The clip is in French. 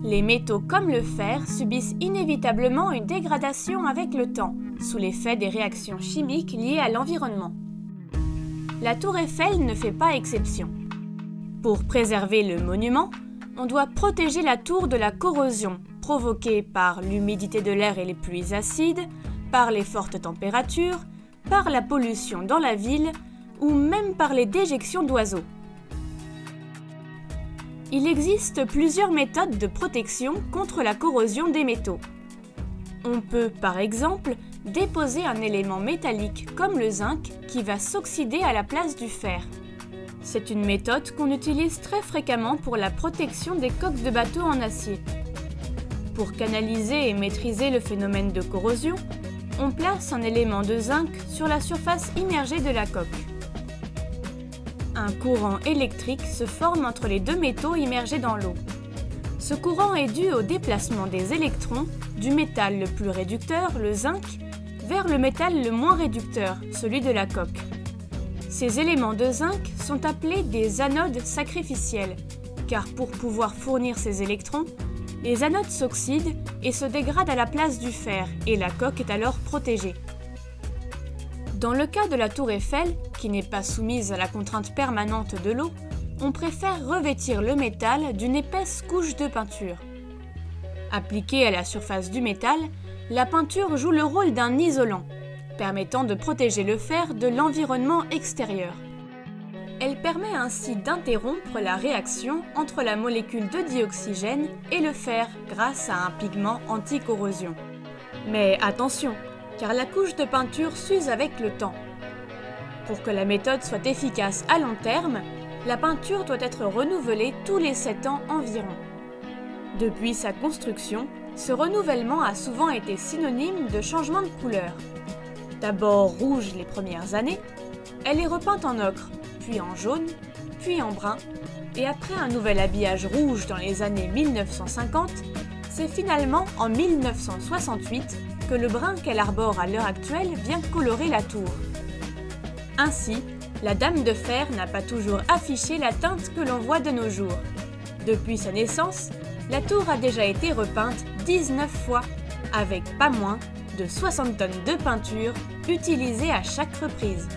Les métaux comme le fer subissent inévitablement une dégradation avec le temps, sous l'effet des réactions chimiques liées à l'environnement. La tour Eiffel ne fait pas exception. Pour préserver le monument, on doit protéger la tour de la corrosion provoquée par l'humidité de l'air et les pluies acides, par les fortes températures, par la pollution dans la ville ou même par les déjections d'oiseaux. Il existe plusieurs méthodes de protection contre la corrosion des métaux. On peut, par exemple, déposer un élément métallique comme le zinc qui va s'oxyder à la place du fer. C'est une méthode qu'on utilise très fréquemment pour la protection des coques de bateaux en acier. Pour canaliser et maîtriser le phénomène de corrosion, on place un élément de zinc sur la surface immergée de la coque. Un courant électrique se forme entre les deux métaux immergés dans l'eau. Ce courant est dû au déplacement des électrons du métal le plus réducteur, le zinc, vers le métal le moins réducteur, celui de la coque. Ces éléments de zinc sont appelés des anodes sacrificielles, car pour pouvoir fournir ces électrons, les anodes s'oxydent et se dégradent à la place du fer, et la coque est alors protégée. Dans le cas de la tour Eiffel, qui n'est pas soumise à la contrainte permanente de l'eau, on préfère revêtir le métal d'une épaisse couche de peinture. Appliquée à la surface du métal, la peinture joue le rôle d'un isolant, permettant de protéger le fer de l'environnement extérieur. Elle permet ainsi d'interrompre la réaction entre la molécule de dioxygène et le fer grâce à un pigment anti-corrosion. Mais attention, car la couche de peinture s'use avec le temps. Pour que la méthode soit efficace à long terme, la peinture doit être renouvelée tous les 7 ans environ. Depuis sa construction, ce renouvellement a souvent été synonyme de changement de couleur. D'abord rouge les premières années, elle est repeinte en ocre, puis en jaune, puis en brun, et après un nouvel habillage rouge dans les années 1950, c'est finalement en 1968 que le brun qu'elle arbore à l'heure actuelle vient colorer la tour. Ainsi, la Dame de Fer n'a pas toujours affiché la teinte que l'on voit de nos jours. Depuis sa naissance, la tour a déjà été repeinte 19 fois, avec pas moins de 60 tonnes de peinture utilisées à chaque reprise.